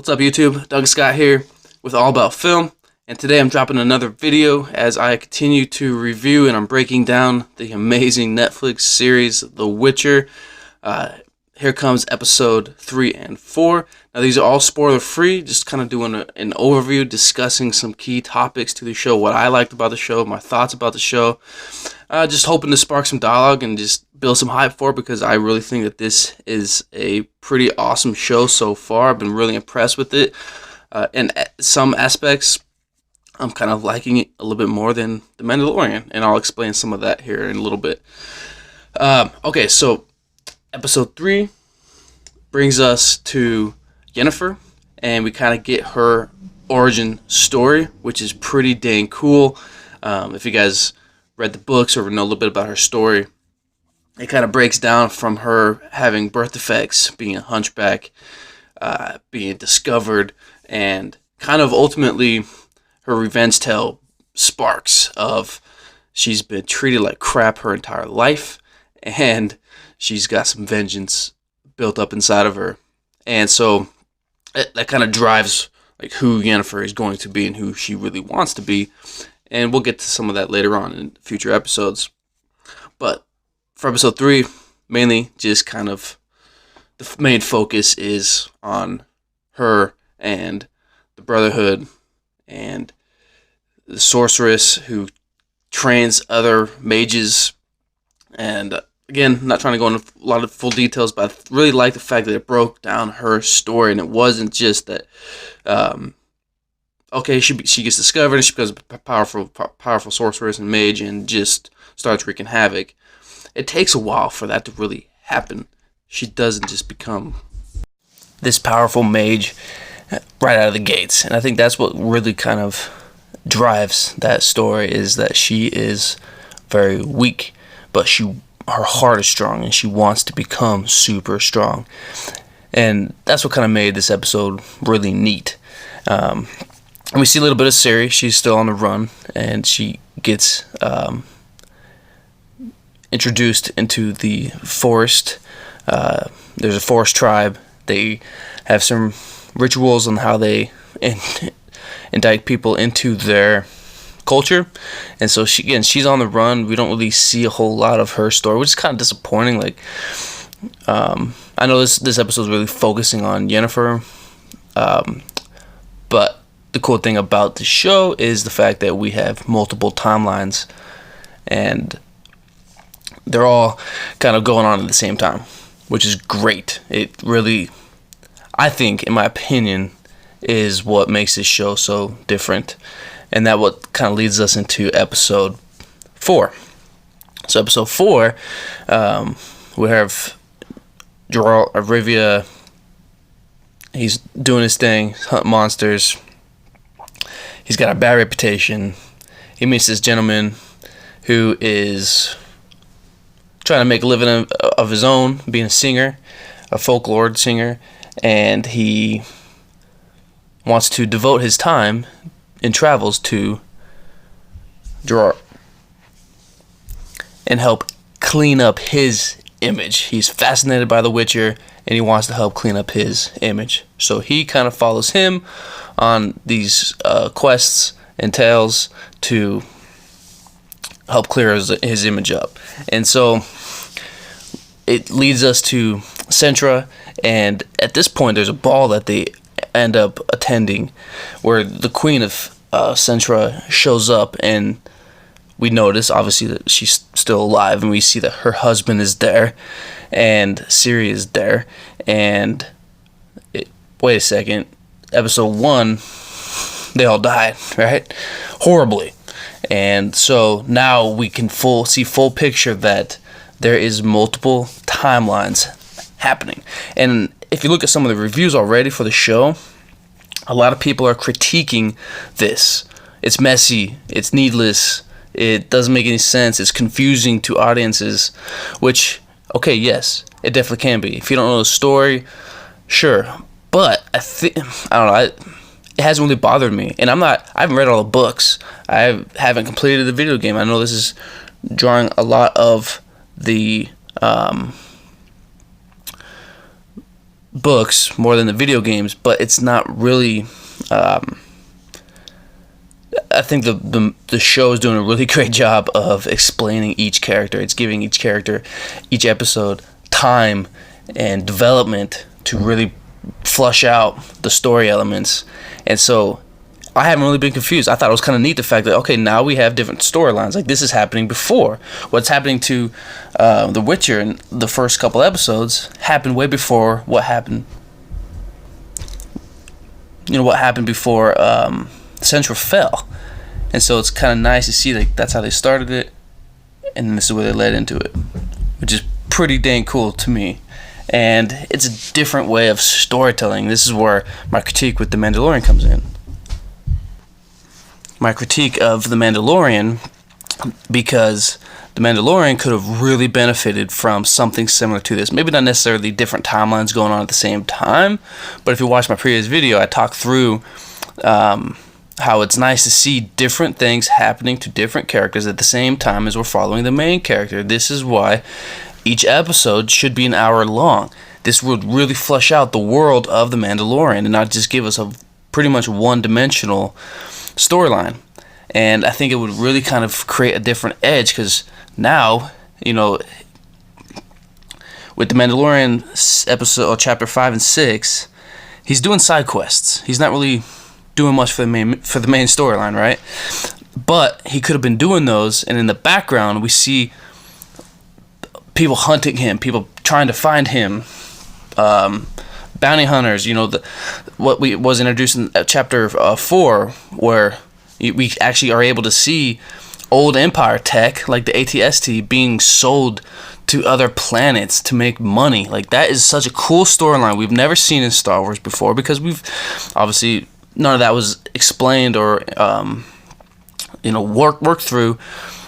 What's up YouTube? Doug Scott here with All About Film, and today I'm dropping another video as I continue to review and I'm breaking down the amazing Netflix series The Witcher. Here comes episode 3 and 4. Now these are all spoiler free, just kind of doing an overview, discussing some key topics to the show, what I liked about the show, my thoughts about the show. Just hoping to spark some dialogue and just build some hype for it, because I really think that this is a pretty awesome show so far. I've been really impressed with it. In some aspects, I'm kind of liking it a little bit more than The Mandalorian, and I'll explain some of that here in a little bit. Okay, so episode 3 brings us to Yennefer, and we kind of get her origin story, which is pretty dang cool. If you guys read the books or know a little bit about her story, it kind of breaks down from her having birth defects, being a hunchback, being discovered, and kind of ultimately her revenge tale sparks of she's been treated like crap her entire life, and she's got some vengeance built up inside of her. And so that kind of drives like who Yennefer is going to be and who she really wants to be. And we'll get to some of that later on in future episodes. But for episode 3, mainly just kind of the main focus is on her and the Brotherhood and the sorceress who trains other mages. And again, not trying to go into a lot of full details, but I really like the fact that it broke down her story, and it wasn't just that, okay, she gets discovered and she becomes a powerful sorceress and mage and just starts wreaking havoc. It takes a while for that to really happen. She doesn't just become this powerful mage right out of the gates, and I think that's what really kind of drives that story, is that she is very weak, but her heart is strong and she wants to become super strong. And that's what kind of made this episode really neat. And we see a little bit of Ciri. She's still on the run, and she gets introduced into the forest. There's a forest tribe. They have some rituals on how they indict people into their culture, and so she's on the run. We don't really see a whole lot of her story, which is kind of disappointing. Like, I know this episode is really focusing on Yennefer, but the cool thing about the show is the fact that we have multiple timelines, and they're all kind of going on at the same time, which is great. It really, I think, in my opinion, is what makes this show so different. And that what kind of leads us into episode 4. So episode 4, we have Geralt of Rivia. He's doing his thing, hunt monsters. He's got a bad reputation. He meets this gentleman who is trying to make a living of his own, being a singer, a folklore singer, and he wants to devote his time in travels to Geralt and help clean up his image. He's fascinated by The Witcher, and he wants to help clean up his image. So he kind of follows him on these quests and tales to help clear his image up. And so it leads us to Cintra, and at this point there's a ball that they end up attending where the Queen of Cintra shows up, and we notice obviously that she's still alive, and we see that her husband is there and Ciri is there. And wait a second, episode 1 they all died, right? Horribly. And so now we can see full picture that there is multiple timelines happening. And if you look at some of the reviews already for the show, a lot of people are critiquing this. It's messy, it's needless, it doesn't make any sense, it's confusing to audiences, which, okay, yes, it definitely can be. If you don't know the story, sure. But I don't know, it hasn't really bothered me. And I haven't read all the books. I haven't completed the video game. I know this is drawing a lot of the books more than the video games, but it's not really. I think the show is doing a really great job of explaining each character. It's giving each character, each episode, time and development to really flush out the story elements. And so I haven't really been confused. I thought it was kind of neat, the fact that, okay, now we have different storylines. Like, this is happening before. What's happening to The Witcher in the first couple episodes happened way before what happened. What happened before Central fell. And so it's kind of nice to see that that's how they started it, and this is where they led into it, which is pretty dang cool to me. And it's a different way of storytelling. This is where my critique with The Mandalorian comes in. My critique of The Mandalorian, because The Mandalorian could have really benefited from something similar to this. Maybe not necessarily different timelines going on at the same time, but if you watch my previous video, I talked through how it's nice to see different things happening to different characters at the same time as we're following the main character. This is why each episode should be an hour long. This would really flesh out the world of The Mandalorian and not just give us a pretty much one-dimensional storyline. And I think it would really kind of create a different edge, because now, with The Mandalorian episode, chapter 5 and 6, he's doing side quests. He's not really doing much for the main storyline, right? But he could have been doing those, and in the background we see people hunting him, people trying to find him, bounty hunters. What we was introduced in chapter 4, where we actually are able to see old Empire tech like the AT-ST being sold to other planets to make money. Like, that is such a cool storyline we've never seen in Star Wars before, because we've obviously none of that was explained or worked through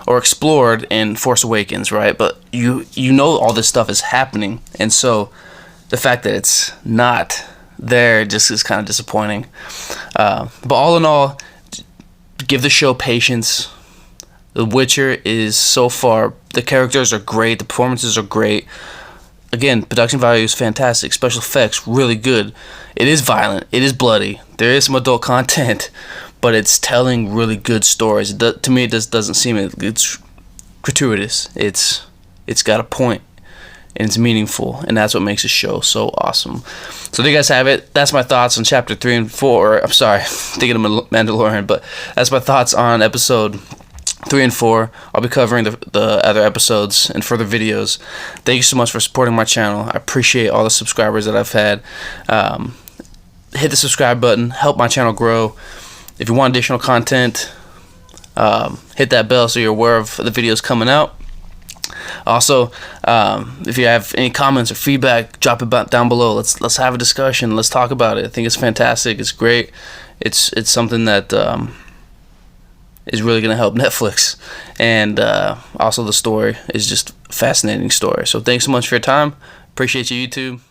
or explored in Force Awakens, right? But you know all this stuff is happening, and so the fact that it's not there just is kind of disappointing. But all in all, give the show patience. The Witcher is, so far, the characters are great, the performances are great. Again, production value is fantastic. Special effects, really good. It is violent. It is bloody. There is some adult content, but it's telling really good stories. To me, it just doesn't seem it's gratuitous. It's got a point, and it's meaningful, and that's what makes the show so awesome. So there you guys have it. That's my thoughts on chapter 3 and 4. I'm sorry, thinking of Mandalorian, but that's my thoughts on episode 3 and 4. I'll be covering the other episodes and further videos. Thank you so much for supporting my channel. I appreciate all the subscribers that I've had. Hit the subscribe button, help my channel grow. If you want additional content, hit that bell so you're aware of the videos coming out. Also, if you have any comments or feedback, drop it down below. Let's have a discussion. Let's talk about it. I think it's fantastic. It's great. It's something that is really going to help Netflix, and also the story is just a fascinating story. So thanks so much for your time. Appreciate you, YouTube.